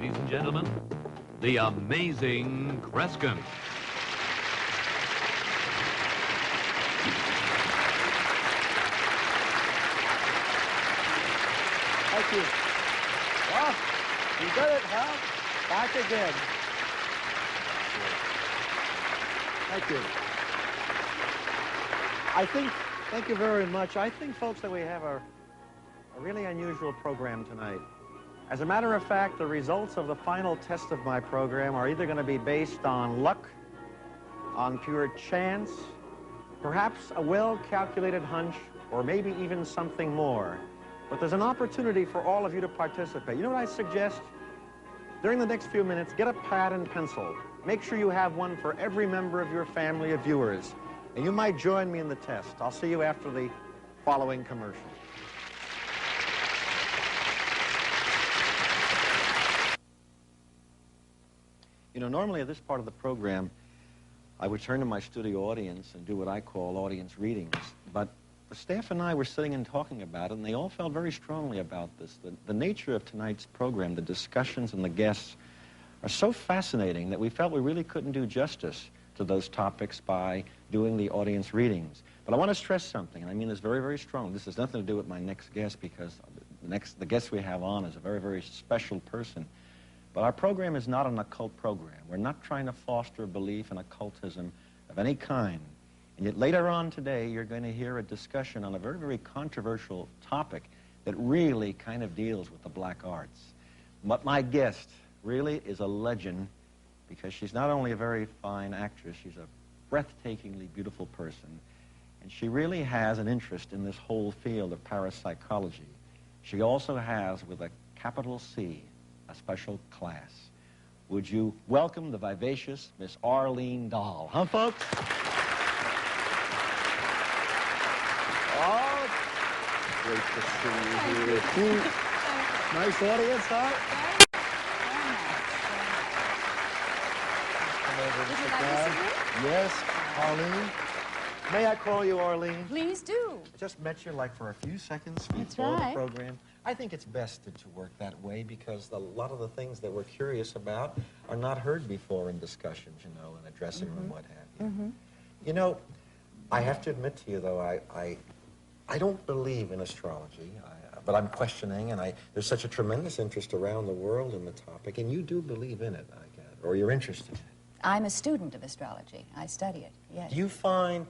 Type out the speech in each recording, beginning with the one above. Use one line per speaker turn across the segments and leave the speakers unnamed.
ladies and gentlemen, the amazing Kreskin.
Thank you. Well, you did it, huh? Back again. Thank you. Thank you very much. I think, folks, that we have a really unusual program tonight. As a matter of fact, the results of the final test of my program are either going to be based on luck, on pure chance, perhaps a well-calculated hunch, or maybe even something more. But there's an opportunity for all of you to participate. You know what I suggest? During the next few minutes, get a pad and pencil. Make sure you have one for every member of your family of viewers. And you might join me in the test. I'll see you after the following commercial. You know, normally at this part of the program, I would turn to my studio audience and do what I call audience readings. But the staff and I were sitting and talking about it, and they all felt very strongly about this. The nature of tonight's program, the discussions and the guests, are so fascinating that we felt we really couldn't do justice to those topics by doing the audience readings. But I want to stress something, and I mean this very, very strong. This has nothing to do with my next guest, because the guest we have on is a very, very special person. But our program is not an occult program. We're not trying to foster a belief in occultism of any kind. And yet later on today, you're going to hear a discussion on a very, very controversial topic that really kind of deals with the black arts. But my guest really is a legend, because she's not only a very fine actress, she's a breathtakingly beautiful person, and she really has an interest in this whole field of parapsychology. She also has, with a capital C, a special class. Would you welcome the vivacious Miss Arlene Dahl? Huh, folks? Oh, great to see you here. Nice audience, huh? Yes, Arlene. May I call you Arlene?
Please do.
I just met you like for a few seconds before the program. I think it's best to work that way, because a lot of the things that we're curious about are not heard before in discussions, you know, in a dressing room, what have you. You know, I have to admit to you, though, I don't believe in astrology, but I'm questioning, and there's such a tremendous interest around the world in the topic, and you do believe in it, I guess, or you're interested in it.
I'm a student of astrology. I study it, yes.
Do you find,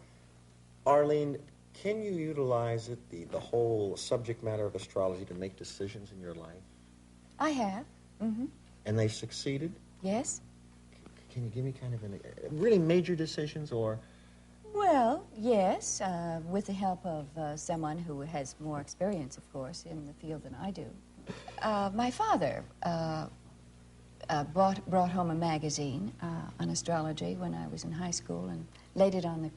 Arlene, can you utilize it, the whole subject matter of astrology, to make decisions in your life?
I have.
And they've succeeded?
Yes.
Can you give me kind of really major decisions, or?
Well, yes, with the help of someone who has more experience, of course, in the field than I do. My father brought home a magazine on astrology when I was in high school, and laid it on the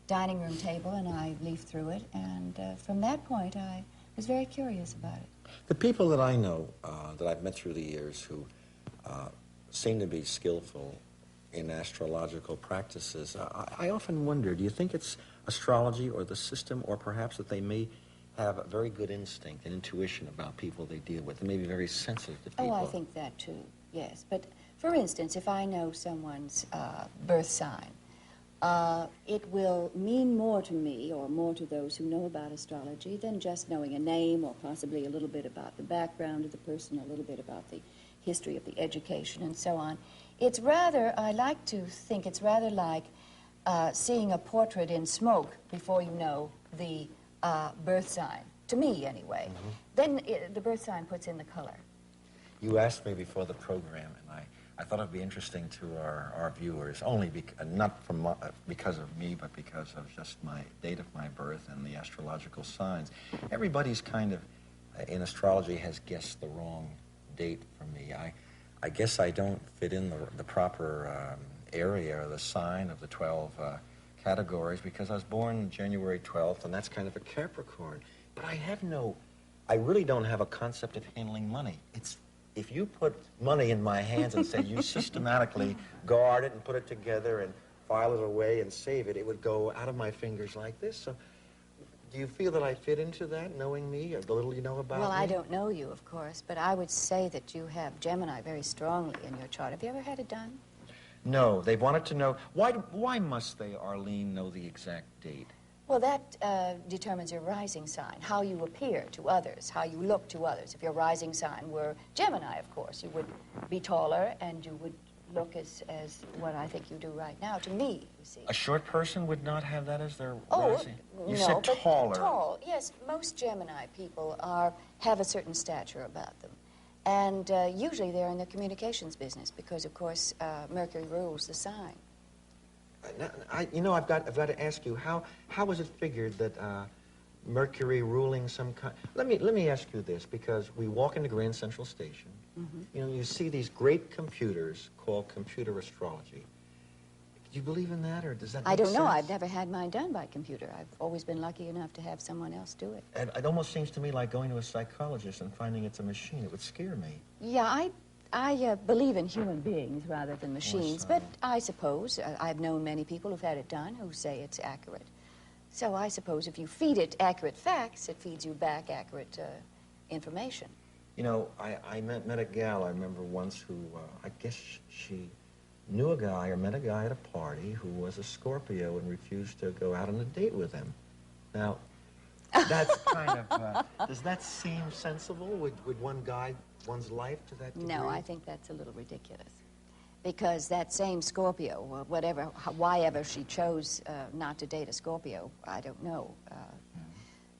dining room table, and I leafed through it, and from that point I was very curious about it.
The people that I know, that I've met through the years, who seem to be skillful in astrological practices, I often wonder, do you think it's astrology or the system, or perhaps that they may have a very good instinct and intuition about people they deal with, and may be very sensitive to people?
Oh, I think that too, yes. But for instance, if I know someone's birth sign, it will mean more to me, or more to those who know about astrology, than just knowing a name, or possibly a little bit about the background of the person, a little bit about the history of the education, and so on. It's rather, I like to think it's rather like seeing a portrait in smoke before you know the birth sign, to me anyway. Then the birth sign puts in the color.
You asked me before the program, and I thought it would be interesting to our viewers, only not because of me, but because of just my date of my birth and the astrological signs. Everybody's kind of, in astrology, has guessed the wrong date for me. I guess I don't fit in the proper area, or the sign of the 12 categories, because I was born January 12th, and that's kind of a Capricorn. But I really don't have a concept of handling money. If you put money in my hands and said you systematically guard it and put it together and file it away and save it, it would go out of my fingers like this. So Do you feel that I fit into that, knowing me, or the little you know about me?
Well, I don't know you, of course, but I would say that you have Gemini very strongly in your chart. Have you ever had it done?
No, they wanted to know, why must they, Arlene, know the exact date?
Well, that determines your rising sign, how you appear to others, how you look to others. If your rising sign were Gemini, of course, you would be taller and you would look as what I think you do right now, to me, you see.
A short person would not have that as their
Oh,
rising? You
no,
said
but
taller.
tall, yes. Most Gemini people have a certain stature about them. And usually they're in the communications business because, of course, Mercury rules the sign.
I've got to ask you, how was it figured that Mercury ruling some kind... Let me ask you this, because we walk into Grand Central Station, you see these great computers called computer astrology. Do you believe in that, or does that make
I don't know.
sense?
I've never had mine done by computer. I've always been lucky enough to have someone else do it.
And it almost seems to me like going to a psychologist and finding it's a machine. It would scare me.
Yeah, I believe in human beings rather than machines, but I suppose I've known many people who've had it done who say it's accurate. So I suppose if you feed it accurate facts, it feeds you back accurate information.
You know, I met a gal, I remember once, who, I guess she knew a guy or met a guy at a party who was a Scorpio and refused to go out on a date with him. Now, that's kind of, does that seem sensible? Would one guide one's life to that degree?
No, I think that's a little ridiculous. Because that same Scorpio, or whatever, why ever she chose not to date a Scorpio, I don't know.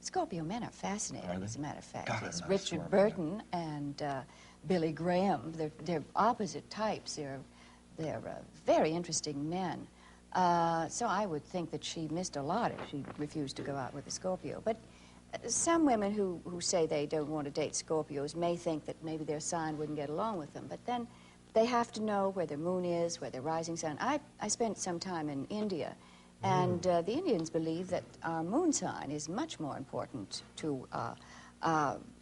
Scorpio men are fascinating, as a matter of fact.
God,
Yes,
I'm not
Richard
Scorpio.
Burton and Billy Graham, they're opposite types. They're very interesting men. So I would think that she missed a lot if she refused to go out with a Scorpio. But some women who say they don't want to date Scorpios may think that maybe their sign wouldn't get along with them. But then they have to know where their moon is, where their rising sign. I spent some time in India, and the Indians believe that our moon sign is much more important to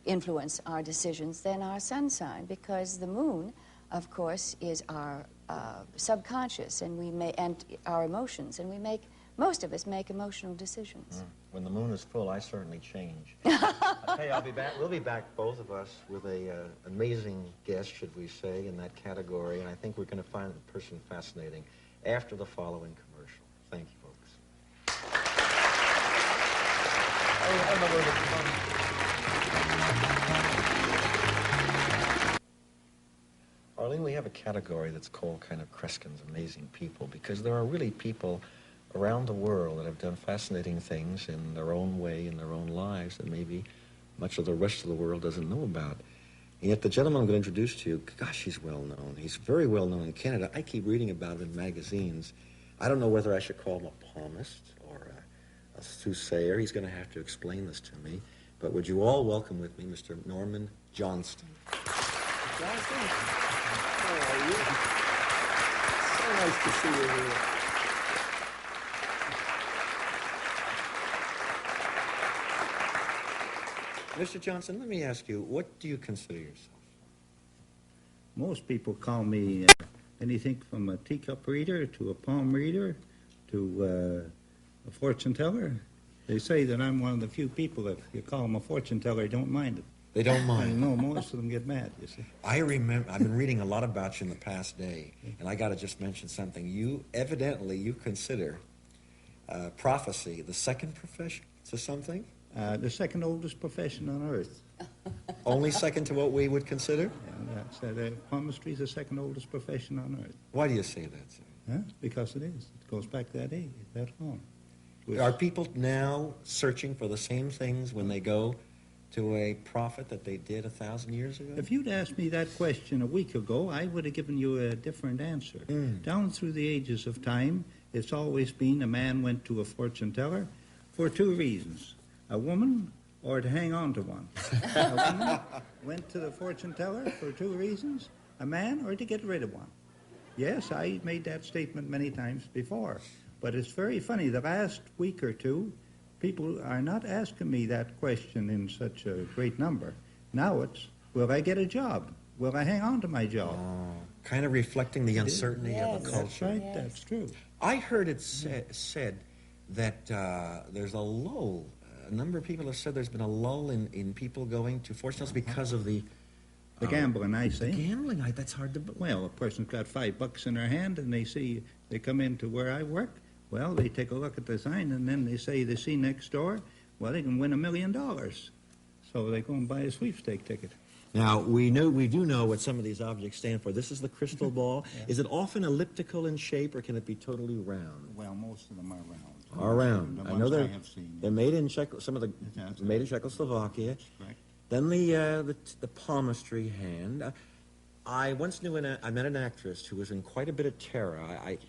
influence our decisions than our sun sign, because the moon, of course, is our subconscious and our emotions, and most of us make emotional decisions.
When the moon is full, I certainly change. I'll tell you, we'll be back, both of us, with an amazing guest, should we say, in that category, and I think we're going to find the person fascinating after the following commercial. Thank you, folks. Arlene, we have a category that's called kind of Kreskin's Amazing People, because there are really people around the world that have done fascinating things in their own way, in their own lives, that maybe much of the rest of the world doesn't know about. And yet the gentleman I'm going to introduce to you, gosh, he's well known. He's very well known in Canada. I keep reading about him in magazines. I don't know whether I should call him a palmist or a soothsayer. He's going to have to explain this to me. But would you all welcome with me Mr. Norman Johnston.
Johnson, how are you? So nice to see you here.
Mr. Johnson, let me ask you, what do you consider yourself?
Most people call me anything from a teacup reader to a palm reader to a fortune teller. They say that I'm one of the few people, if you call them a fortune teller, don't mind it.
They don't
I
mind.
know most of them get mad, you see.
I remember, I've been reading a lot about you in the past day, and I got to just mention something. You consider prophecy the second profession to something?
The second oldest profession on earth.
Only second to what we would consider?
And that's, palmistry is the second oldest profession on earth.
Why do you say that, sir?
Huh? Because it is. It goes back that age, that long.
Are people now searching for the same things when they go to a prophet that they did 1,000 years ago?
If you'd asked me that question a week ago, I would have given you a different answer. Down through the ages of time, it's always been a man went to a fortune teller for two reasons. A woman or to hang on to one. A woman went to the fortune teller for two reasons. A man or to get rid of one. Yes, I made that statement many times before. But it's very funny, the last week or two, people are not asking me that question in such a great number. Now it's, will I get a job? Will I hang on to my job?
Oh, kind of reflecting the uncertainty of the culture.
That's right,
Yes.
that's true.
I heard it said that there's a lull a number of people have said there's been a lull in people going to fortune tellers because of the
gambling, I say.
The gambling, that's hard to believe.
Well, a person's got $5 in their hand, and they come into where I work. Well, they take a look at the sign, and then they see next door, well, they can win $1 million. So they go and buy a sweepstake ticket.
Now, we do know what some of these objects stand for. This is the crystal ball. Yeah. Is it often elliptical in shape, or can it be totally round?
Well, most of them are round.
Are round.
I know
they're made in made in Czechoslovakia.
Correct.
Then the palmistry hand. I once I met an actress who was in quite a bit of terror.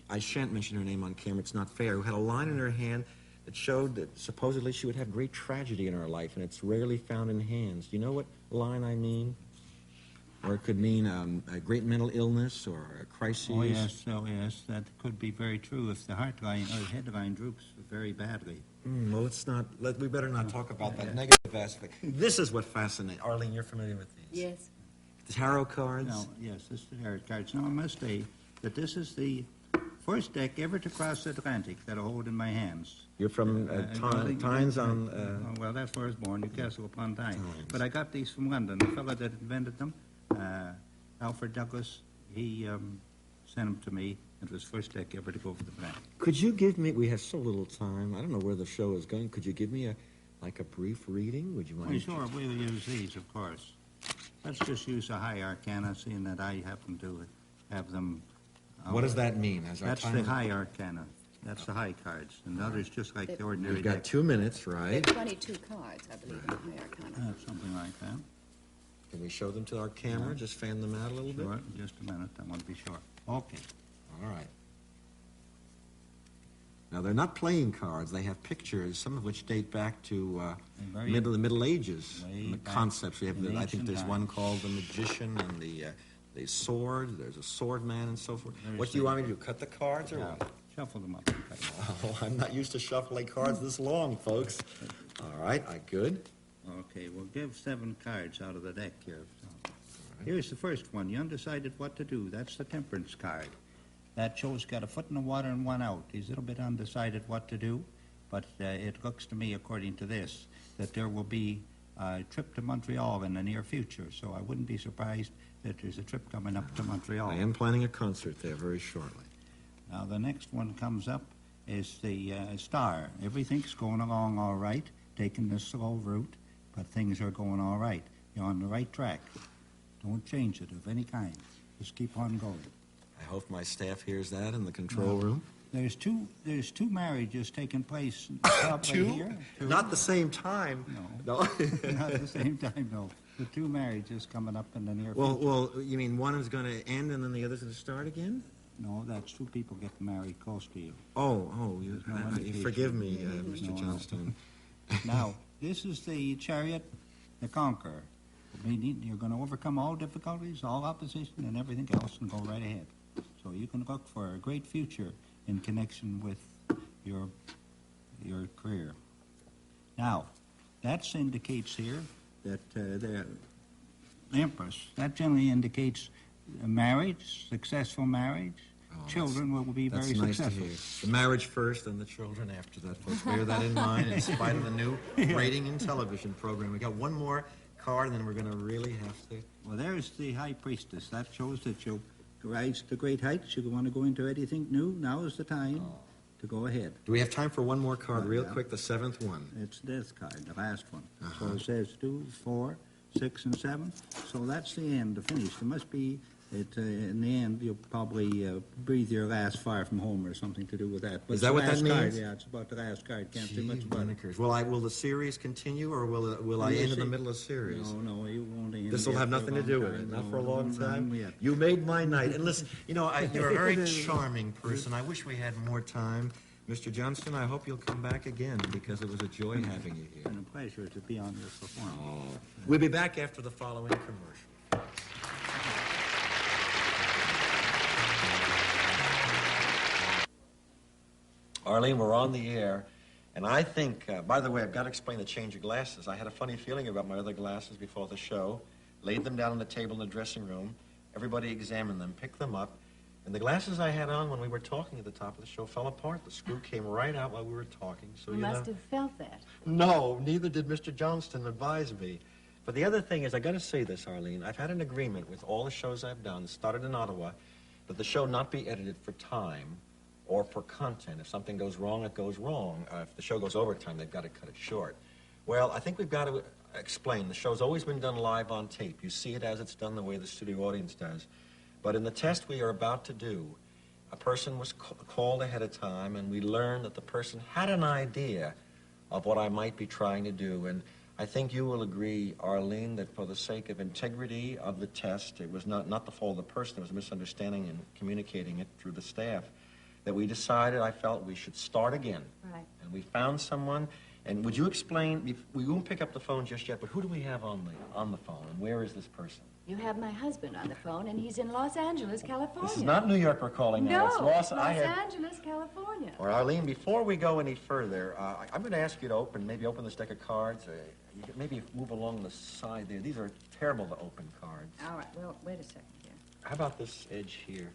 I shan't mention her name on camera, it's not fair, who had a line in her hand that showed that supposedly she would have great tragedy in her life, and it's rarely found in hands. Do you know what line I mean? Or it could mean a great mental illness or a crisis.
Oh, yes, that could be very true if the heart line or the head line droops very badly.
Well, we better not talk about that negative aspect. This is what fascinates. Arlene, you're familiar with these?
Yes.
The tarot cards?
No, yes, this is the tarot cards. Now, I must say that this is the first deck ever to cross the Atlantic that I hold in my hands.
You're from Tynes on...
well, that's where I was born, Newcastle upon Tyne. But I got these from London. The fellow that invented them, Alfred Douglas, he sent them to me. It was the first deck ever to go for the Atlantic.
Could you give me... We have so little time. I don't know where the show is going. Could you give me a brief reading? Would you mind?
Oh, sure. We'll use these, of course. Let's just use a high arcana, seeing that I happen to have them...
what does that mean?
That's the high arcana. That's the high cards. And the others just like the ordinary
We've got
deck.
2 minutes, right?
There are 22 cards, I believe, in the high arcana.
Something like that.
Can we show them to our camera? Just fan them out a little bit?
Sure. Just a minute. I want to be sure. Okay.
All right. Now, they're not playing cards. They have pictures, some of which date back to the Middle Ages. And the concepts. We have I think there's one called the Magician and the Sword. There's a Sword Man and so forth. What do you want me to do? Cut the cards or what?
Shuffle them up. And cut them up.
Oh, I'm not used to shuffling cards this long, folks. All right, good.
Okay, we'll give 7 cards out of the deck here. So. Here's the first one. You're undecided what to do. That's the Temperance card. That show's got a foot in the water and one out. He's a little bit undecided what to do, but it looks to me, according to this, that there will be a trip to Montreal in the near future. So I wouldn't be surprised that there's a trip coming up to Montreal.
I am planning a concert there very shortly.
Now, the next one comes up is the Star. Everything's going along all right, taking the slow route, but things are going all right. You're on the right track. Don't change it of any kind. Just keep on going.
I hope my staff hears that in the control room.
There's two marriages taking place
Two?
here.
Not the same time.
No. Not the same time, no. The 2 marriages coming up in the near future.
Well, you mean one is going to end and then the other's going to start again?
No, that's 2 people getting married close to you.
You forgive me, Mr. Johnstone.
Now, this is the Chariot, the Conqueror. Meaning you're going to overcome all difficulties, all opposition, and everything else, and go right ahead. So you can look for a great future in connection with your career. Now, that indicates here that the Empress, that generally indicates marriage, successful marriage. Children will be very successful.
Nice to hear. The marriage first and the children after that, folks. Bear that in mind in spite of the new rating and television program. We got one more card, and then we're going to really have to...
Well, there's the High Priestess. That shows that you'll rise to great heights. You want to go into anything new. Now is the time to go ahead.
Do we have time for one more card real quick, the 7th one?
It's this card, the last one. So it says 2, 4, 6, and 7. So that's the end, the finish. There must be... in the end, you'll probably breathe your last fire from home or something to do with that. But
is that what that means?
Card, yeah, it's about the last card. Can't say much about it.
Will the series continue, or will I end in the middle of the series?
No, you won't end.
This will have nothing to do with it. Not for a long time. You made my night. And listen, you're a very charming person. I wish we had more time. Mr. Johnston, I hope you'll come back again, because it was a joy having you here.
It's been a pleasure to be on your performance.
We'll be back after the following commercial. Arlene, we're on the air, and I think, by the way, I've got to explain the change of glasses. I had a funny feeling about my other glasses before the show, laid them down on the table in the dressing room. Everybody examined them, picked them up. And the glasses I had on when we were talking at the top of the show fell apart. The screw came right out while we were talking, so
You must have felt that.
No, neither did Mr. Johnston advise me. But the other thing is, I got to say this, Arlene. I've had an agreement with all the shows I've done, started in Ottawa, that the show not be edited for time or for content. If something goes wrong, it goes wrong. If the show goes overtime, they've got to cut it short. Well, I think we've got to explain. The show's always been done live on tape. You see it as it's done the way the studio audience does. But in the test we are about to do, a person was called ahead of time, and we learned that the person had an idea of what I might be trying to do. And I think you will agree, Arlene, that for the sake of integrity of the test, it was not the fault of the person, it was a misunderstanding in communicating it through the staff, that we decided, I felt we should start again.
Right.
And we found someone. And would you explain, we won't pick up the phone just yet, but who do we have on the phone, and where is this person?
You have my husband on the phone, and he's in Los Angeles, California.
This is not New York we're calling now.
No,
it's Los
Angeles, California.
Or Arlene, before we go any further, I'm going to ask you to maybe open this deck of cards. You could maybe move along the side there. These are terrible to open cards.
All right, well, wait a second here.
How about this edge here?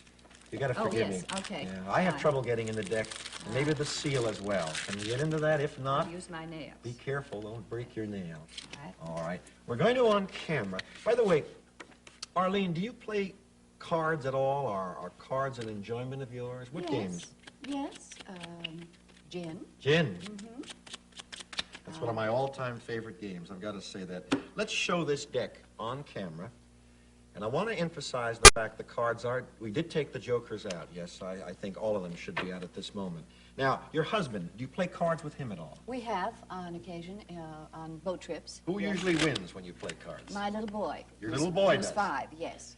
You got to forgive me.
Okay.
Yeah, I have trouble getting in the deck, and maybe the seal as well. Can you get into that? If not,
I'll use my nails.
be careful. Don't break your nail.
All right.
All right. We're going to on camera. By the way, Arlene, do you play cards at all? Are cards an enjoyment of yours? What games?
Yes. Gin.
Gin. Mm-hmm. That's one of my all-time favorite games. I've got to say that. Let's show this deck on camera. And I want to emphasize the fact the cards are, we did take the jokers out. Yes, I think all of them should be out at this moment. Now, your husband, do you play cards with him at all?
We have, on occasion, on boat trips.
Who usually wins when you play cards?
My little boy.
Your little boy
Who's
does?
5, yes.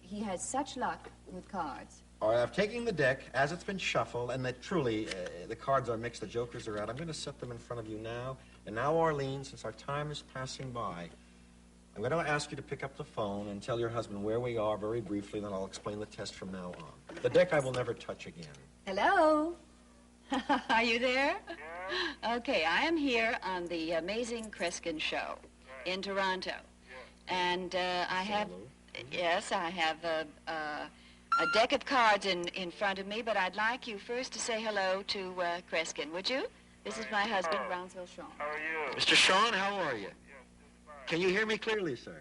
He has such luck with cards.
All right, I've taken the deck as it's been shuffled, and that truly, the cards are mixed, the jokers are out. I'm going to set them in front of you now. And now, Arlene, since our time is passing by, I'm going to ask you to pick up the phone and tell your husband where we are very briefly, then I'll explain the test from now on. The deck I will never touch again.
Hello? Are you there? Yeah. Okay, I am here on the amazing Kreskin show in Toronto. Yeah. And I have a deck of cards in front of me, but I'd like you first to say hello to Kreskin, would you? This is my husband, Brownsville Sean.
How are you?
Mr. Sean, how are you? Can you hear me clearly, sir?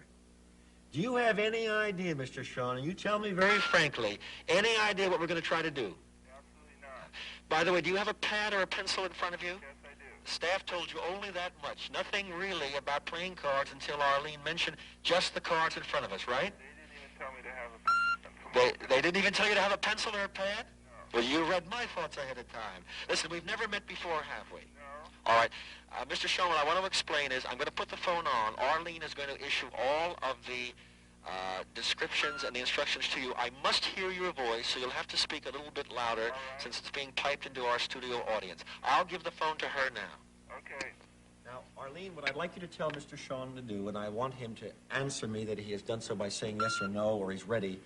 Do you have any idea, Mr. Sean, and you tell me very frankly, any idea what we're going to try to do?
Absolutely not.
By the way, do you have a pad or a pencil in front of you?
Yes, I do.
The staff told you only that much. Nothing really about playing cards until Arlene mentioned just the cards in front of us, right?
They didn't even tell me to have a pencil.
They didn't even tell you to have a pencil or a pad?
No.
Well, you read my thoughts ahead of time. Listen, we've never met before, have we?
No.
All right. Mr. Sean, what I want to explain is I'm going to put the phone on. Arlene is going to issue all of the descriptions and the instructions to you. I must hear your voice, so you'll have to speak a little bit louder since it's being piped into our studio audience. I'll give the phone to her now.
Okay.
Now, Arlene, what I'd like you to tell Mr. Sean to do, and I want him to answer me that he has done so by saying yes or no, or he's ready.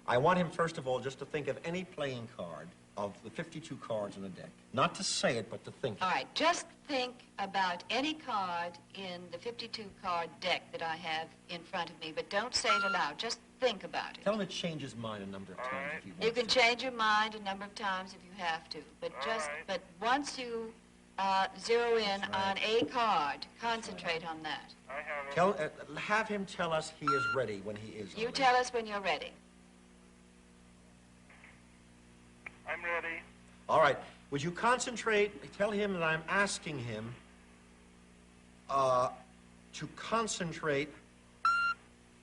I want him, first of all, just to think of any playing card of the 52 cards in the deck. Not to say it, but to think it.
All right, just think about any card in the 52-card deck that I have in front of me, but don't say it aloud. Just think about it.
Tell him to change his mind a number of times if he wants
You can
to.
change your mind a number of times if you have to, but but once you zero in on a card, concentrate on that.
I have it.
Have him tell us he is ready when he is
You
ready.
tell us when you're ready.
I'm ready.
All right. Would you concentrate? Tell him that I'm asking him to concentrate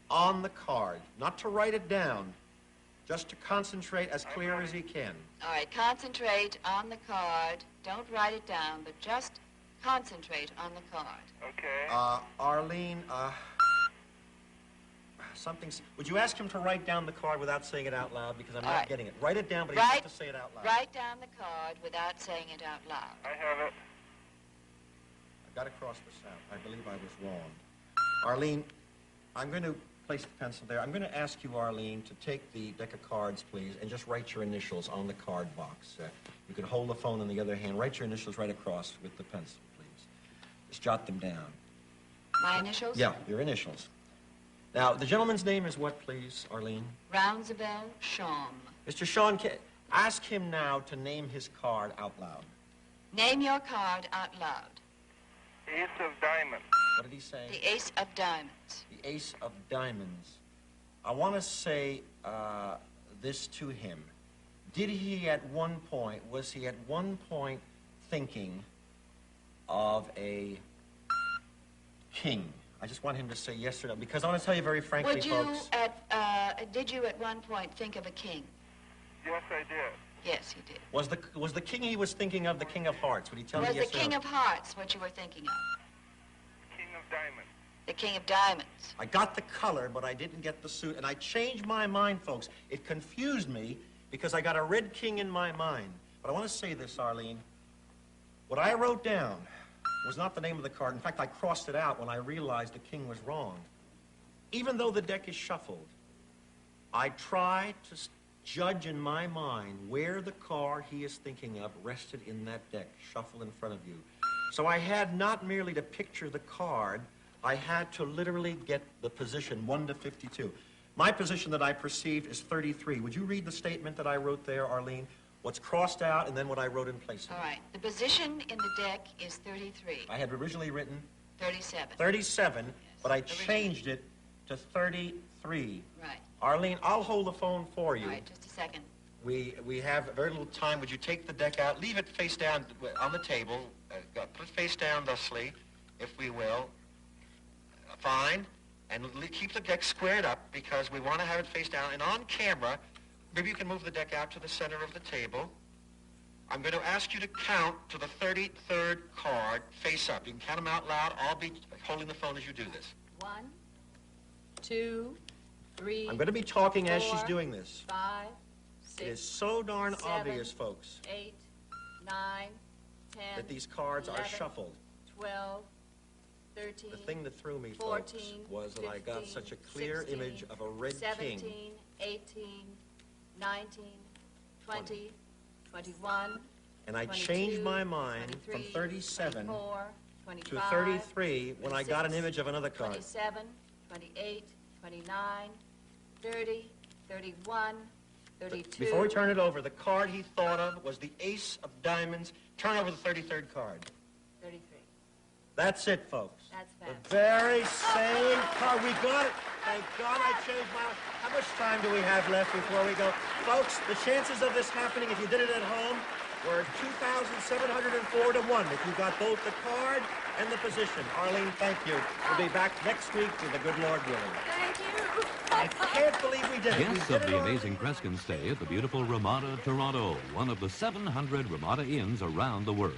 on the card, not to write it down, just to concentrate as clear as he can.
All right, concentrate on the card. Don't write it down, but just concentrate on the card.
Okay.
Arlene, would you ask him to write down the card without saying it out loud, because I'm
All
not
right.
getting it. Write it down, but he has to say it out loud.
Write down the card without saying it out loud.
I have it.
I got across the south. I believe I was wrong. Arlene, I'm going to place the pencil there. I'm going to ask you, Arlene, to take the deck of cards, please, and just write your initials on the card box. You can hold the phone in the other hand. Write your initials right across with the pencil, please. Just jot them down.
My initials?
Yeah, your initials. Now, the gentleman's name is what, please, Arlene?
Brownsville Sean.
Mr. Sean, ask him now to name his card out loud.
Name your card out loud.
Ace of diamonds.
What did he say?
The ace of diamonds.
The ace of diamonds. I want to say this to him. Was he at one point thinking of a king? I just want him to say yes or no, because I want to tell you very frankly, folks.
Did you at one point think of a king?
Yes, I did.
Yes, you did.
Was the king he was thinking of the King of Hearts? Would he tell me yes or no?
Was the King of Hearts what you were thinking of?
King of diamonds.
The King of Diamonds.
I got the color, but I didn't get the suit, and I changed my mind, folks. It confused me because I got a red king in my mind. But I want to say this, Arlene. What I wrote down was not the name of the card. In fact, I crossed it out when I realized the king was wrong. Even though the deck is shuffled, I try to judge in my mind where the card he is thinking of rested in that deck, shuffled in front of you. So I had not merely to picture the card, I had to literally get the position, 1 to 52. My position that I perceived is 33. Would you read the statement that I wrote there, Arlene? What's crossed out and then what I wrote in place of it.
All right. The position in the deck is 33.
I had originally written
37.
37,
Yes.
but I changed it to 33.
Right.
Arlene, I'll hold the phone for you.
All right, just a second.
We have very little time. Would you take the deck out? Leave it face down on the table. Put it face down thusly, if we will. Fine. And keep the deck squared up because we want to have it face down. And on camera, maybe you can move the deck out to the center of the table. I'm going to ask you to count to the 33rd card face up. You can count them out loud. I'll be holding the phone as you do this.
1, 2, 3.
I'm going to be talking as she's
4,
doing this.
5,
It is
6,
so darn
7,
obvious, folks,
8, 9, 10.
that these cards
11,
are shuffled.
12, 13.
The thing that threw me,
14,
folks, was that I got
15,
such a clear
16,
image of a red
17,
king.
18, 19, 20, 21.
And I
22,
changed my mind
23,
from 37
24,
to
25,
33 when I got an
26,
image of another card.
27, 28, 29, 30, 31, 32.
Before we turn it over, the card he thought of was the ace of diamonds. Turn over the 33rd card.
33.
That's it, folks.
That's
The
fast.
very same card. We got it. Thank God I changed my mind. How much time do we have left before we go? Folks, the chances of this happening, if you did it at home, were 2,704 to 1 if you got both the card and the position. Arlene, thank you. We'll be back next week with the good Lord willing.
Thank you.
I can't believe we did it.
Guests
We
of
did it,
the
Arlene.
amazing Kreskin stay at the beautiful Ramada, Toronto, one of the 700 Ramada Inns around the world.